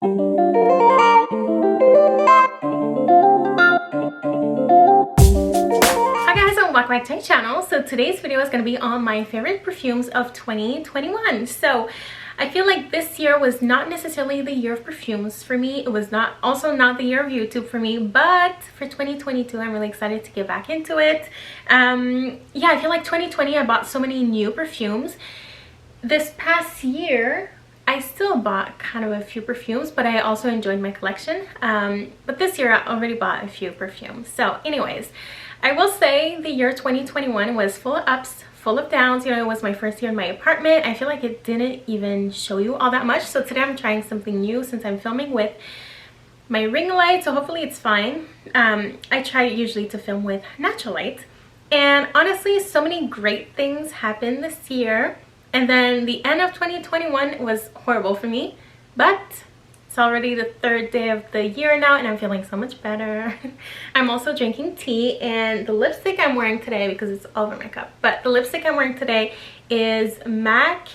Hi guys, and welcome back to my channel. So today's video is going to be on my favorite perfumes of 2021. So I feel like this year was not necessarily the year of perfumes for me. It was also not the year of YouTube for me, but for 2022 I'm really excited to get back into it. Yeah, I feel like 2020 I bought so many new perfumes. This past year I still bought kind of a few perfumes, but I also enjoyed my collection. But this year I already bought a few perfumes. So anyways, I will say the year 2021 was full of ups, full of downs. You know, it was my first year in my apartment. I feel like it didn't even show you all that much. So today I'm trying something new since I'm filming with my ring light. So hopefully it's fine. I try usually to film with natural light. And honestly, so many great things happened this year. And then the end of 2021 was horrible for me, but it's already the third day of the year now and I'm feeling so much better. I'm also drinking tea, and the lipstick I'm wearing today, because it's all over my cup, but the lipstick I'm wearing today is MAC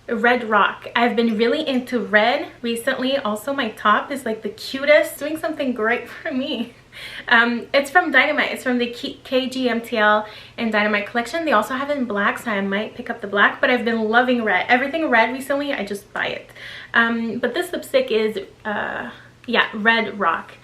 Red Rock. I've been really into red recently. Also, my top is like the cutest, doing something great for me. It's from Dynamite. It's from the KGMTL and Dynamite collection. They also have it in black, so I might pick up the black, but I've been loving red. Everything red recently, I just buy it. But this lipstick is yeah, Red Rock.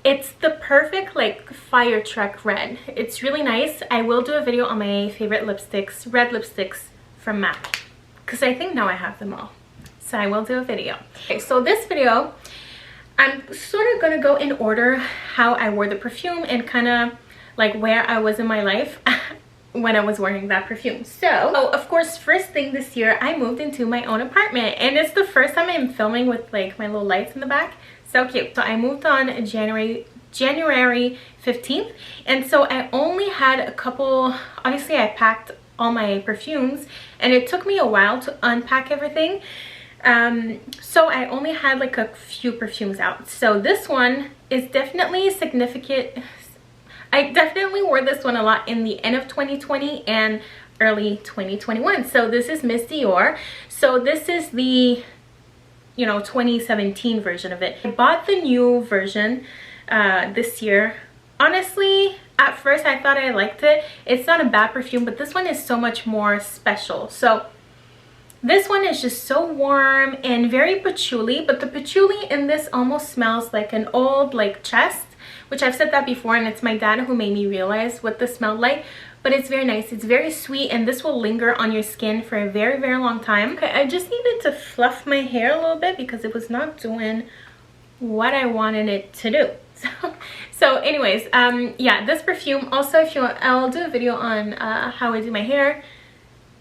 It's the perfect like fire truck red. It's really nice. I will do a video on my favorite lipsticks, red lipsticks from MAC, because I think now I have them all, so I will do a video. Okay, so this video I'm sort of gonna go in order how I wore the perfume and kind of like where I was in my life when I was wearing that perfume. So of course, first thing this year I moved into my own apartment, and it's the first time I'm filming with like my little lights in the back. So cute. So I moved on January 15th, and so I only had a couple. Obviously I packed all my perfumes and it took me a while to unpack everything. So I only had like a few perfumes out. So this one is definitely significant. I definitely wore this one a lot in the end of 2020 and early 2021. So this is Miss Dior. So this is the, you know, 2017 version of it. I bought the new version this year. Honestly, at first I thought I liked it. It's not a bad perfume, but this one is so much more special. So this one is just so warm and very patchouli, but the patchouli in this almost smells like an old like chest, which I've said that before, and it's my dad who made me realize what this smelled like. But it's very nice. It's very sweet, and this will linger on your skin for a very, very long time. Okay, I just needed to fluff my hair a little bit because it was not doing what I wanted it to do. So anyways, yeah, this perfume also, if you want, I'll do a video on how I do my hair.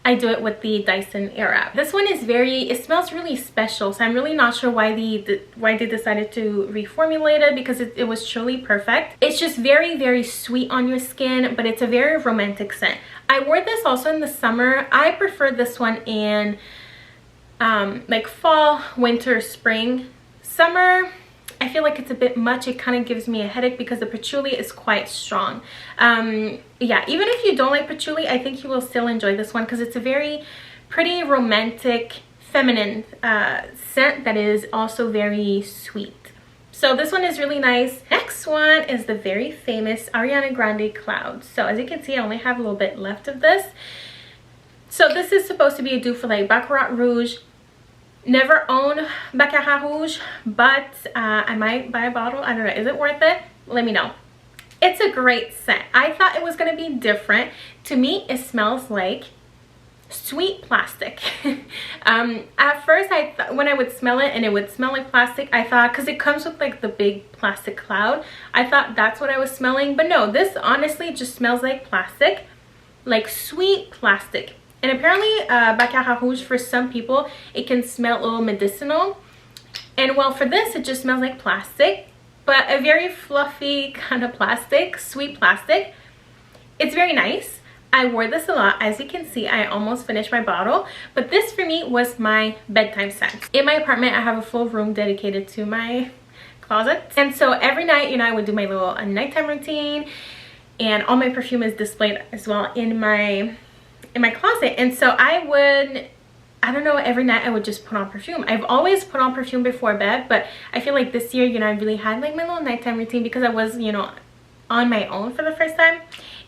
I do it with the Dyson Airwrap. This one is it smells really special, so I'm really not sure why they decided to reformulate it, because it was truly perfect. It's just very, very sweet on your skin, but it's a very romantic scent. I wore this also in the summer. I prefer this one in like fall, winter, spring. Summer, I feel like it's a bit much. It kind of gives me a headache because the patchouli is quite strong. Yeah, even if you don't like patchouli, I think you will still enjoy this one because it's a very pretty, romantic, feminine scent that is also very sweet. So this one is really nice. Next one is the very famous Ariana Grande Cloud. So as you can see, I only have a little bit left of this. So this is supposed to be a dupe for like Baccarat Rouge. Never own Baccarat Rouge, but I might buy a bottle. I don't know, is it worth it? Let me know. It's a great scent. I thought it was going to be different. To me, it smells like sweet plastic. At first, I thought when I would smell it and it would smell like plastic, I thought, because it comes with like the big plastic cloud, I thought that's what I was smelling. But no, this honestly just smells like plastic, like sweet plastic. And apparently Baccarat Rouge, for some people, it can smell a little medicinal. And well, for this, it just smells like plastic, but a very fluffy kind of plastic, sweet plastic. It's very nice. I wore this a lot. As you can see, I almost finished my bottle, but this for me was my bedtime scent. In my apartment, I have a full room dedicated to my closet. And so every night, you know, I would do my little nighttime routine, and all my perfume is displayed as well in my closet. And so I would I don't know, every night I would just put on perfume. I've always put on perfume before bed, but I feel like this year, you know, I really had like my little nighttime routine because I was, you know, on my own for the first time.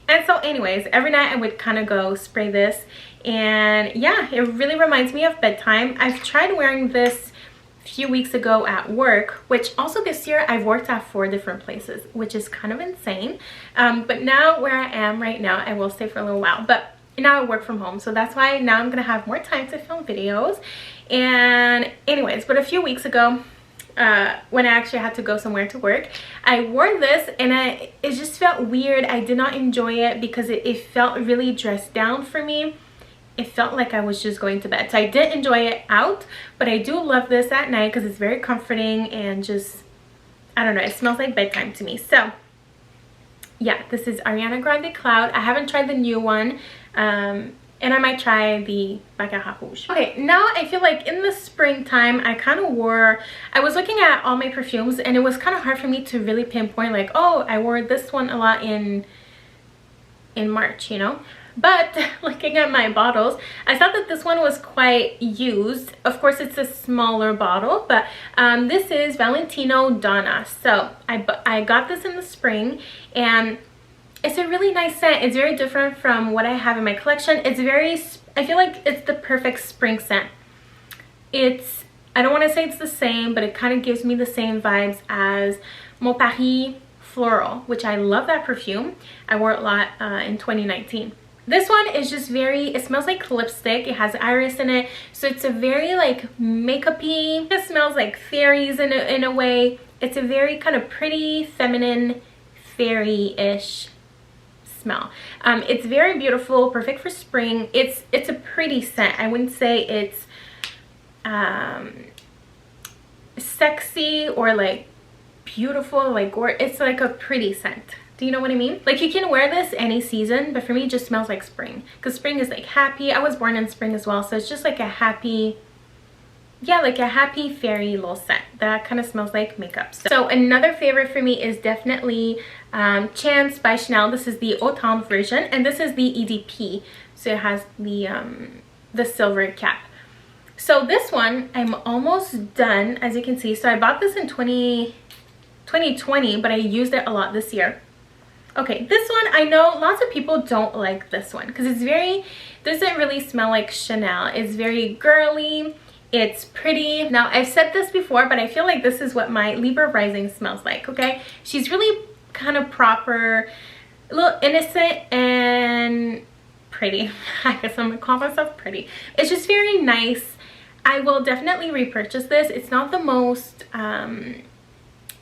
And so anyways, every night I would kind of go spray this, and yeah, it really reminds me of bedtime. I've tried wearing this a few weeks ago at work, which also this year I've worked at 4 different places, which is kind of insane. But now where I am right now, I will stay for a little while, but now I work from home, so that's why now I'm gonna have more time to film videos. And anyways, but a few weeks ago, when I actually had to go somewhere to work, I wore this, and it just felt weird. I did not enjoy it because it felt really dressed down for me. It felt like I was just going to bed. So I did enjoy it out, but I do love this at night because it's very comforting and just, I don't know, it smells like bedtime to me. So yeah, this is Ariana Grande Cloud. I haven't tried the new one, and I might try the Baccarat Rouge. Okay, now I feel like in the springtime, I was looking at all my perfumes, and it was kind of hard for me to really pinpoint like, oh, I wore this one a lot in March, you know? But looking at my bottles, I thought that this one was quite used. Of course, it's a smaller bottle, but this is Valentino Donna. So I got this in the spring, and it's a really nice scent. It's very different from what I have in my collection. It's very, I feel like it's the perfect spring scent. I don't want to say it's the same, but it kind of gives me the same vibes as Mon Paris Floral, which I love that perfume. I wore it a lot in 2019. This one is just it smells like lipstick. It has iris in it, so it's a very like makeup-y. It smells like fairies in a way. It's a very kind of pretty, feminine, fairy-ish smell. It's very beautiful, perfect for spring. It's a pretty scent. I wouldn't say it's sexy or like beautiful, like, or it's like a pretty scent. Do you know what I mean? Like, you can wear this any season, but for me it just smells like spring, because spring is like happy. I was born in spring as well, so it's just like a happy, yeah, like a happy fairy little scent that kind of smells like makeup. So another favorite for me is definitely Chance by Chanel. This is the Autumn version, and this is the EDP, so it has the silver cap. So this one I'm almost done, as you can see. So I bought this in 2020, but I used it a lot this year. Okay, this one, I know lots of people don't like this one because doesn't really smell like Chanel. It's very girly, it's pretty. Now, I've said this before, but I feel like this is what my Libra Rising smells like, okay? She's really kind of proper, a little innocent and pretty. I guess I'm gonna call myself pretty. It's just very nice. I will definitely repurchase this. It's not the most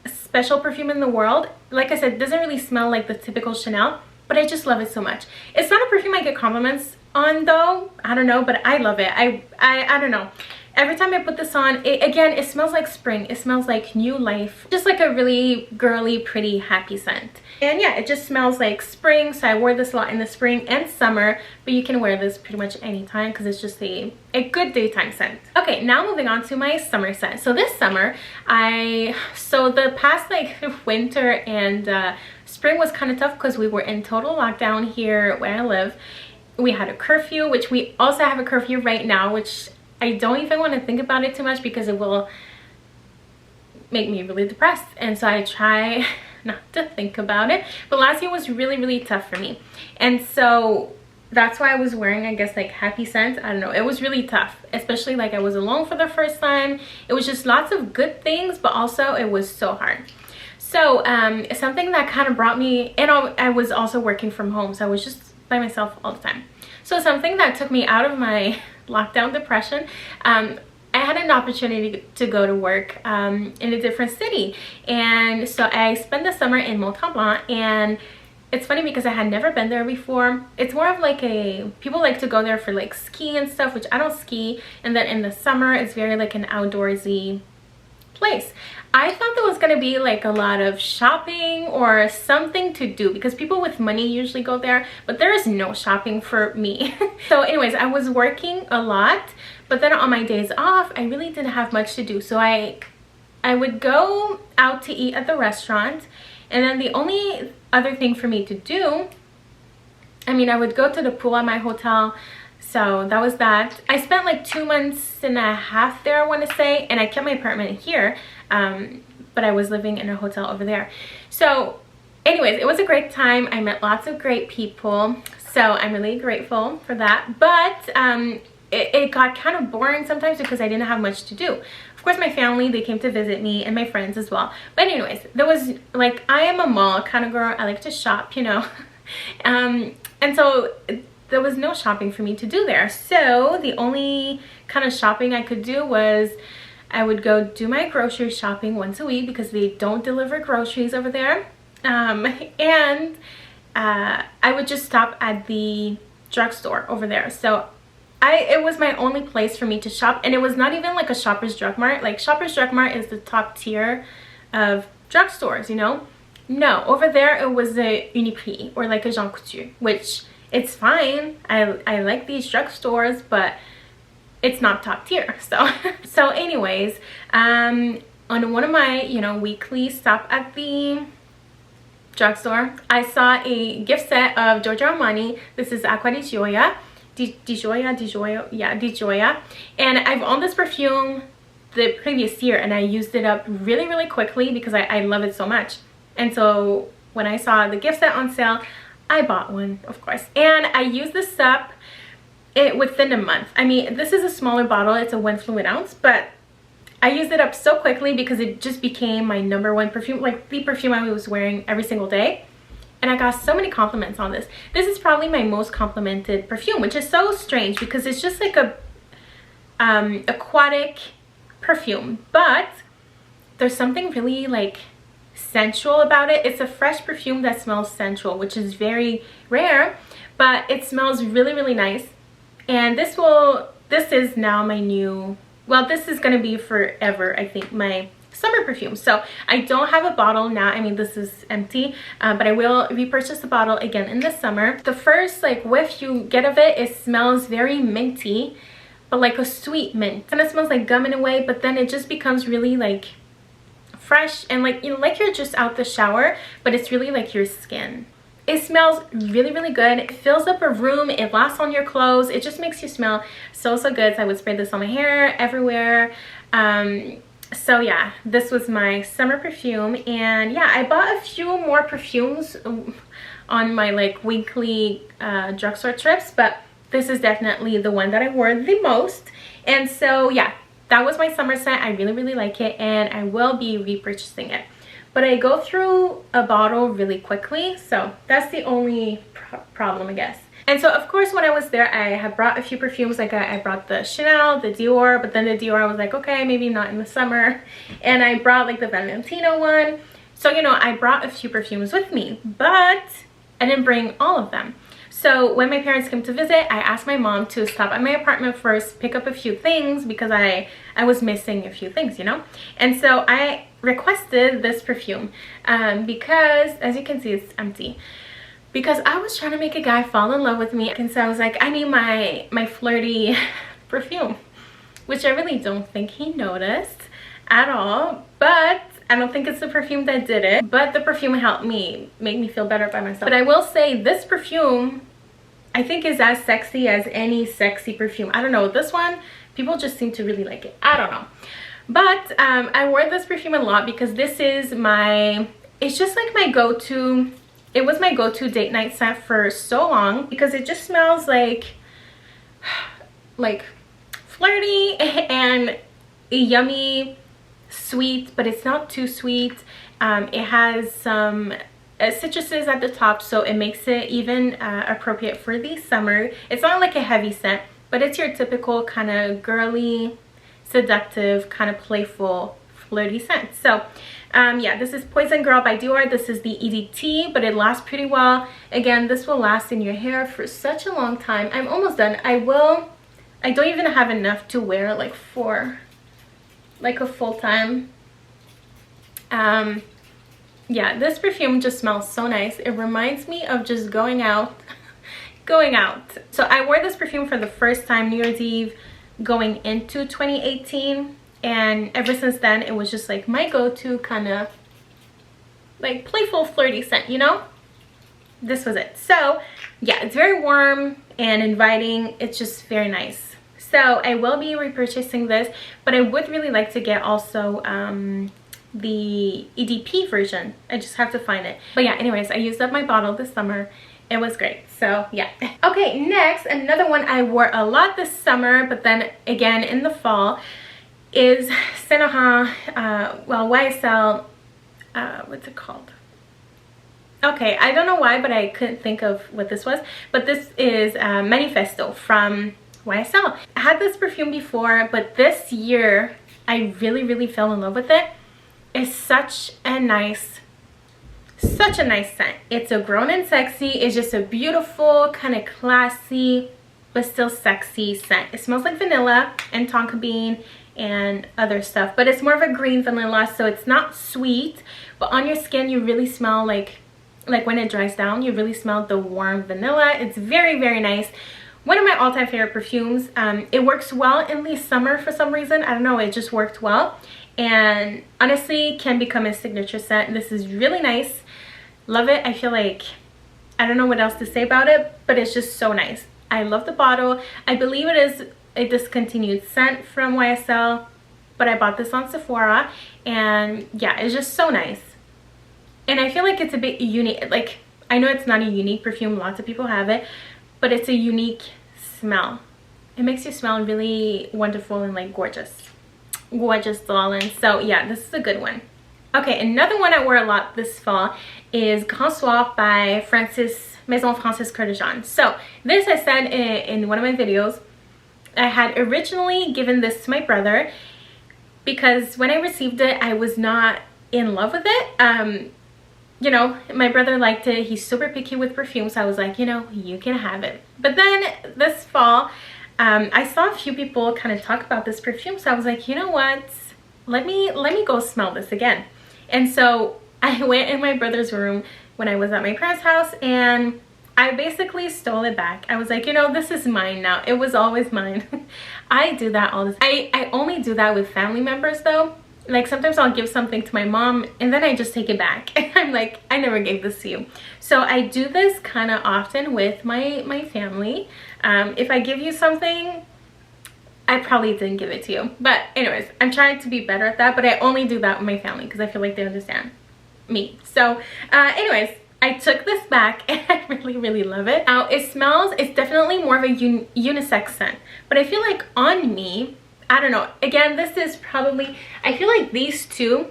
special perfume in the world. Like I said, it doesn't really smell like the typical Chanel, but I just love it so much. It's not a perfume I get compliments on though. I don't know, but I love it. I don't know. Every time I put this on, it smells like spring. It smells like new life. Just like a really girly, pretty, happy scent. And yeah, it just smells like spring. So I wore this a lot in the spring and summer, but you can wear this pretty much anytime because it's just a good daytime scent. Okay, now moving on to my summer scent. So this summer, so the past like winter and spring was kind of tough because we were in total lockdown here where I live. We had a curfew, which we also have a curfew right now, which I don't even want to think about it too much because it will make me really depressed. And so I try not to think about it. But last year was really, really tough for me. And so that's why I was wearing, I guess, like happy scents. I don't know. It was really tough, especially like I was alone for the first time. It was just lots of good things, but also it was so hard. So something that kind of brought me, and I was also working from home. So I was just by myself all the time. So something that took me out of my lockdown depression, I had an opportunity to go to work in a different city, and so I spent the summer in Mont Tremblant. And it's funny because I had never been there before. It's more of like people like to go there for like ski and stuff, which I don't ski, and then in the summer it's very like an outdoorsy place. I thought there was gonna be like a lot of shopping or something to do because people with money usually go there, but there is no shopping for me. So anyways, I was working a lot, but then on my days off I really didn't have much to do. So I would go out to eat at the restaurant, and then the only other thing for me to do, I mean, I would go to the pool at my hotel So that was that. I spent like 2.5 months there, I want to say, and I kept my apartment here, but I was living in a hotel over there. So anyways, it was a great time. I met lots of great people, so I'm really grateful for that. But it got kind of boring sometimes because I didn't have much to do. Of course, my family, they came to visit me, and my friends as well. But anyways, there was like, I am a mall kind of girl. I like to shop, you know. And so there was no shopping for me to do there. So the only kind of shopping I could do was I would go do my grocery shopping once a week because they don't deliver groceries over there. And I would just stop at the drugstore over there. So it was my only place for me to shop, and it was not even like a Shoppers Drug Mart. Like Shoppers Drug Mart is the top tier of drugstores, you know. No, over there it was a Uniprix or like a Jean Couture, which it's fine. I like these drugstores, but it's not top tier. So anyways, on one of my, you know, weekly stop at the drugstore, I saw a gift set of Giorgio Armani. This is Acqua di Gioia. Di Gioia. And I've owned this perfume the previous year, and I used it up really quickly because I love it so much. And so when I saw the gift set on sale, I bought one, of course. And I used this up within a month. I mean, this is a smaller bottle. It's a 1 fluid ounce, but I used it up so quickly because it just became my #1 perfume, like the perfume I was wearing every single day. And I got so many compliments on this. This is probably my most complimented perfume, which is so strange because it's just like a aquatic perfume, but there's something really like sensual about it. It's a fresh perfume that smells sensual, which is very rare, but it smells really nice. And this is now my new, well, this is going to be forever, I think, my summer perfume. So I don't have a bottle now. I mean, this is empty, but I will repurchase the bottle again in the summer. The first like whiff you get of it, it smells very minty, but like a sweet mint. Kind of smells like gum in a way, but then it just becomes really like fresh and like, you know, like you're just out the shower, but it's really like your skin. It smells really good. It fills up a room. It lasts on your clothes. It just makes you smell so good. So I would spray this on my hair, everywhere. So yeah, this was my summer perfume. And yeah, I bought a few more perfumes on my like weekly drugstore trips, but this is definitely the one that I wore the most. And so yeah, that was my summer scent. I really like it, and I will be repurchasing it. But I go through a bottle really quickly, so that's the only problem, I guess. And so of course when I was there, I had brought a few perfumes. Like I brought the Chanel, the Dior, but then the Dior I was like, okay, maybe not in the summer. And I brought like the Valentino one. So, you know, I brought a few perfumes with me, but I didn't bring all of them. So when my parents came to visit, I asked my mom to stop at my apartment first, pick up a few things because I was missing a few things, you know. And so I requested this perfume because, as you can see, it's empty. Because I was trying to make a guy fall in love with me, and so I was like, I need my flirty perfume, which I really don't think he noticed at all. But I don't think it's the perfume that did it, but the perfume helped me, make me feel better by myself. But I will say this perfume, I think, is as sexy as any sexy perfume. I don't know, this one, people just seem to really like it. I don't know. But I wore this perfume a lot because this is it's just like my go-to. It was my go-to date night scent for so long because it just smells like flirty and yummy, sweet, but it's not too sweet. It has some citruses at the top, so it makes it even appropriate for the summer. It's not like a heavy scent, but it's your typical kind of girly, seductive, kind of playful, flirty scent. So yeah, this is Poison Girl by Dior. This is the EDT, but it lasts pretty well. Again, this will last in your hair for such a long time. I'm almost done. I don't even have enough to wear like for like a full time. Yeah, this perfume just smells so nice. It reminds me of just going out. So I wore this perfume for the first time New Year's Eve going into 2018, and ever since then it was just like my go-to kind of like playful, flirty scent, you know. This was it. So yeah, it's very warm. and inviting. It's just very nice. So I will be repurchasing this, but I would really like to get also the EDP version. I just have to find it. But yeah, anyways, I used up my bottle this summer. It was great. So yeah. Okay, next, another one I wore a lot this summer, but then again in the fall, is Saint Laurent, well, YSL, what's it called? Okay, I don't know why, but I couldn't think of what this was. But this is Manifesto from YSL. I had this perfume before, but this year I really fell in love with it. It's such a nice scent. It's a grown and sexy. It's just a beautiful, kind of classy, but still sexy scent. It smells like vanilla and tonka bean and other stuff, but it's more of a green vanilla, so it's not sweet, but on your skin you really smell like when it dries down, you really smell the warm vanilla. It's very nice. One of my all-time favorite perfumes. It works well in the summer for some reason. I don't know, it just worked well, and honestly can become a signature scent. This is really nice. Love it. I feel like I don't know what else to say about it, but it's just so nice. I love the bottle. I believe it is a discontinued scent from YSL, but I bought this on Sephora, and yeah, it's just so nice. And I feel like it's a bit unique. Like, I know it's not a unique perfume, lots of people have it, but it's a unique smell. It makes you smell really wonderful and like gorgeous, darling. So yeah, this is a good one. Okay, another one I wore a lot this fall is Grand Soir by Maison Francis Coeur de Jean. So this I said in one of my videos. I had originally given this to my brother because when I received it, I was not in love with it. You know, my brother liked it. He's super picky with perfume, so I was like, you know, you can have it. But then this fall, I saw a few people kind of talk about this perfume, so I was like, you know what? Let me go smell this again. And so I went in my brother's room when I was at my parents' house, and I basically stole it back. I was like, you know, this is mine now. It was always mine. I do that all the time. I only do that with family members though. Like sometimes I'll give something to my mom and then I just take it back. And I'm like, I never gave this to you. So I do this kind of often with my family. If I give you something, I probably didn't give it to you. But anyways, I'm trying to be better at that, but I only do that with my family because I feel like they understand me. So anyways, I took this back and I really love it. Now it smells, it's definitely more of a unisex scent, but I feel like on me, I don't know, again, this is probably, I feel like these two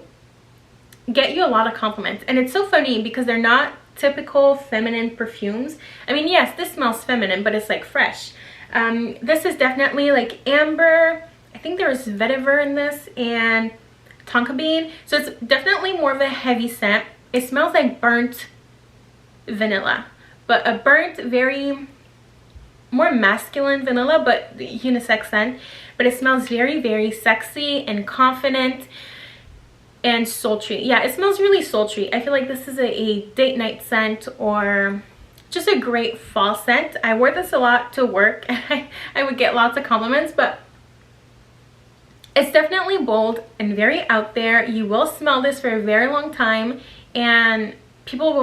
get you a lot of compliments, and it's so funny because they're not typical feminine perfumes. I mean, yes, this smells feminine, but it's like fresh. This is definitely like amber. I think there's vetiver in this and tonka bean, so it's definitely more of a heavy scent. It smells like burnt vanilla, but a burnt, very more masculine vanilla, but unisex scent. But it smells very sexy and confident and sultry. Yeah, it smells really sultry. I feel like this is a date night scent or just a great fall scent. I wore this a lot to work and I would get lots of compliments, but it's definitely bold and very out there. You will smell this for a very long time and people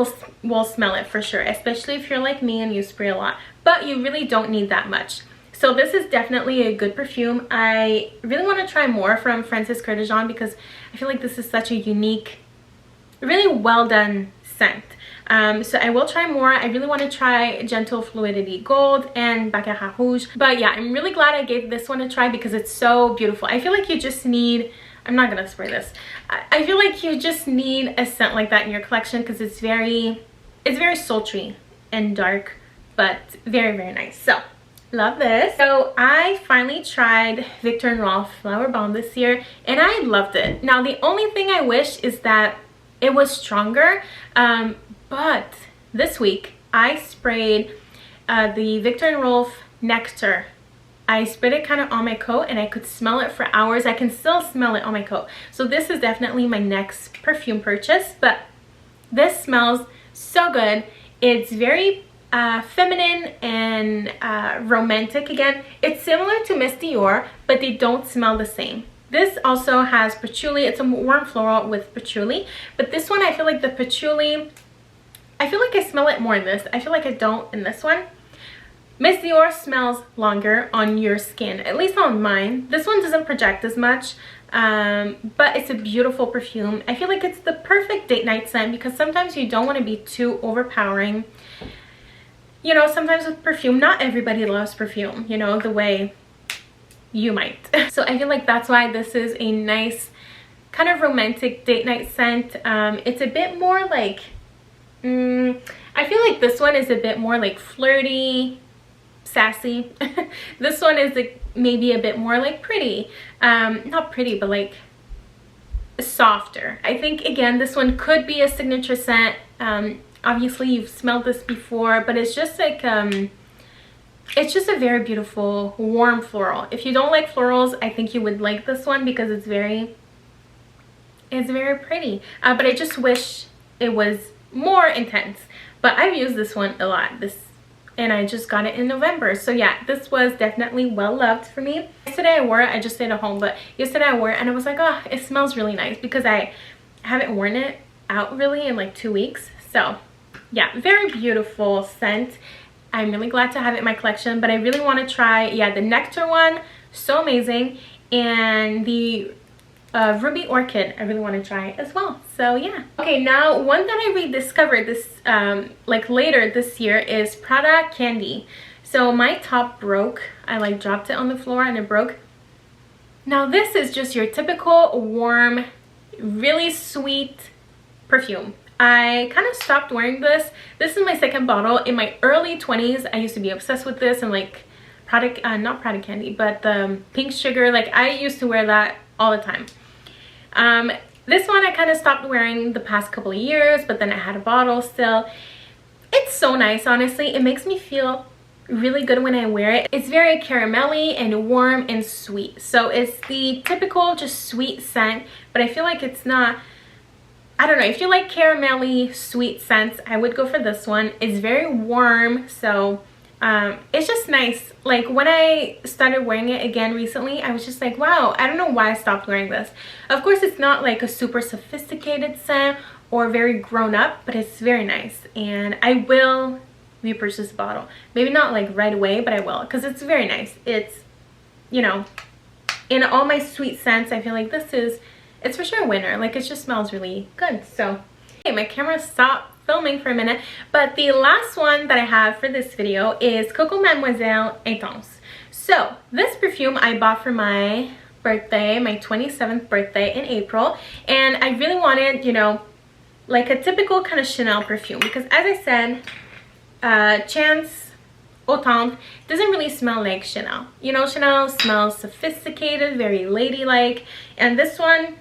will smell it for sure, especially if you're like me and you spray a lot, but you really don't need that much. So this is definitely a good perfume. I really want to try more from Francis Coeur de Jean because I feel like this is such a unique, really well done scent. So I will try more. I really want to try Gentle Fluidity Gold and Baccarat Rouge. But yeah, I'm really glad I gave this one a try because it's so beautiful. I feel like you just need, I'm not gonna spray this. I feel like you just need a scent like that in your collection because it's very sultry and dark, but very nice. So love this. So I finally tried Viktor and Rolf Flower Bomb this year and I loved it. Now the only thing I wish is that it was stronger, but this week I sprayed the Viktor and Rolf Nectar. I sprayed it kind of on my coat and I could smell it for hours. I can still smell it on my coat. So this is definitely my next perfume purchase, but this smells so good. It's very feminine and romantic. Again, it's similar to Miss Dior, but they don't smell the same. This also has patchouli. It's a warm floral with patchouli, but this one I feel like the patchouli, I feel like I smell it more in this. I feel like I don't in this one. Miss Dior smells longer on your skin, at least on mine. This one doesn't project as much, but it's a beautiful perfume. I feel like it's the perfect date night scent because sometimes you don't want to be too overpowering. You know, sometimes with perfume, not everybody loves perfume, you know, the way you might. So I feel like that's why this is a nice kind of romantic date night scent. It's a bit more like, I feel like this one is a bit more like flirty, sassy. This one is like maybe a bit more like pretty, not pretty, but like softer. I think again this one could be a signature scent. Obviously you've smelled this before, but it's just like it's just a very beautiful warm floral. If you don't like florals, I think you would like this one because it's very pretty, but I just wish it was more intense. But I've used this one a lot, and I just got it in November. So yeah, this was definitely well loved for me. Yesterday I wore it, I just stayed at home, but yesterday I wore it and I was like, oh, it smells really nice because I haven't worn it out really in like 2 weeks. So yeah, very beautiful scent. I'm really glad to have it in my collection, but I really want to try, yeah, the Nectar one, so amazing, and the Ruby Orchid, I really want to try as well. So yeah. Okay, now one that I rediscovered this like later this year is Prada Candy. So my top broke. I like dropped it on the floor and it broke. Now this is just your typical warm, really sweet perfume. I kind of stopped wearing this. This is my second bottle. In my early 20s, I used to be obsessed with this and like not Prada Candy, but the pink sugar. Like I used to wear that all the time. This one I kind of stopped wearing the past couple of years, but then I had a bottle still. It's so nice, honestly. It makes me feel really good when I wear it. It's very caramelly and warm and sweet. So it's the typical just sweet scent, but I feel like it's not, I don't know, if you like caramelly sweet scents, I would go for this one. It's very warm, so it's just nice. Like when I started wearing it again recently, I was just like, wow, I don't know why I stopped wearing this. Of course it's not like a super sophisticated scent or very grown up, but it's very nice, and I will repurchase the bottle. Maybe not like right away, but I will, because it's very nice. It's, you know, in all my sweet scents, I feel like it's for sure a winner. Like it just smells really good. So okay, my camera stopped filming for a minute, but the last one that I have for this video is Coco Mademoiselle Intense. So this perfume I bought for my birthday, my 27th birthday in April, and I really wanted, you know, like a typical kind of Chanel perfume, because as I said, Chance Eau Tendre doesn't really smell like Chanel. You know, Chanel smells sophisticated, very ladylike, and this one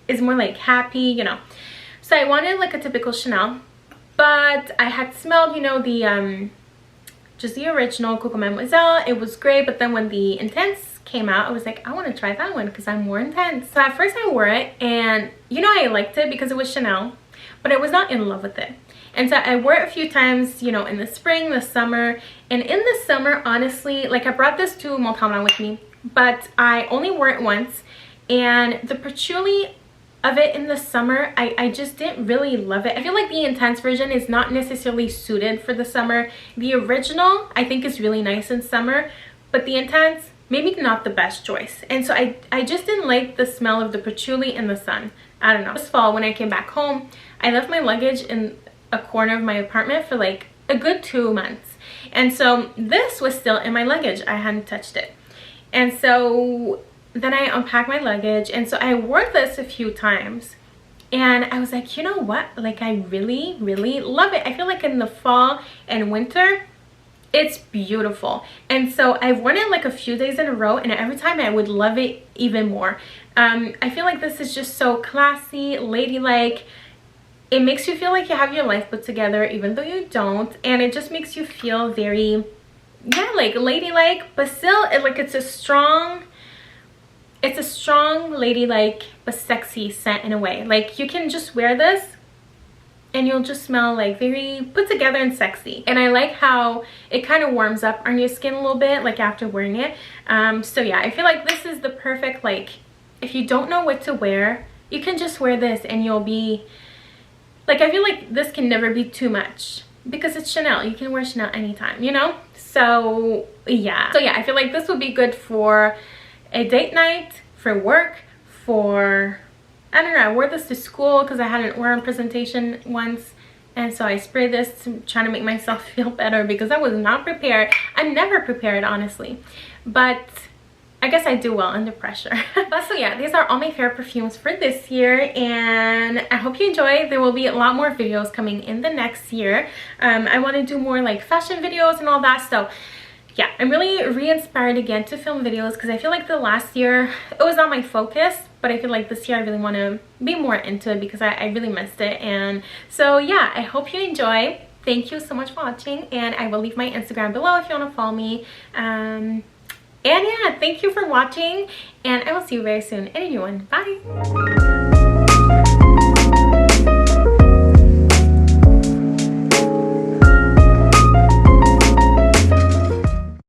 is more like happy, you know. So I wanted like a typical Chanel, but I had smelled, you know, the just the original Coco Mademoiselle. It was great, but then when the Intense came out, I was like, I want to try that one because I'm more intense. So at first I wore it, and you know, I liked it because it was Chanel, but I was not in love with it. And so I wore it a few times, you know, in the spring, the summer, and in the summer, honestly, like I brought this to Mont Tremblant with me, but I only wore it once, and the patchouli of it in the summer, I just didn't really love it. I feel like the Intense version is not necessarily suited for the summer. The original I think is really nice in summer, but the Intense, maybe not the best choice. And so I just didn't like the smell of the patchouli in the sun. I don't know. This fall when I came back home, I left my luggage in a corner of my apartment for like a good 2 months, and so this was still in my luggage. I hadn't touched it, and so then I unpacked my luggage, and so I wore this a few times, and I was like, you know what, like I really love it. I feel like in the fall and winter it's beautiful, and so I've worn it like a few days in a row, and every time I would love it even more. I feel like this is just so classy, ladylike. It makes you feel like you have your life put together even though you don't, and it just makes you feel very, yeah, like ladylike, but still like it's a strong ladylike but sexy scent in a way. Like you can just wear this and you'll just smell like very put together and sexy, and I like how it kind of warms up on your skin a little bit like after wearing it. So yeah, I feel like this is the perfect, like if you don't know what to wear, you can just wear this and you'll be like, I feel like this can never be too much. because it's Chanel. You can wear Chanel anytime, you know? So yeah, I feel like this would be good for a date night, for work, for, I don't know, I wore this to school because I had an oral presentation once, and so I sprayed this to try to make myself feel better because I was not prepared. I'm never prepared, honestly, but I guess I do well under pressure. But so yeah, these are all my favorite perfumes for this year, and I hope you enjoy. There will be a lot more videos coming in the next year. I want to do more like fashion videos and all that, so yeah, I'm really re-inspired again to film videos because I feel like the last year it was not my focus, but I feel like this year I really want to be more into it because I really missed it. And so yeah, I hope you enjoy. Thank you so much for watching, and I will leave my Instagram below if you want to follow me. And yeah, thank you for watching, and I will see you very soon in a new one. Bye.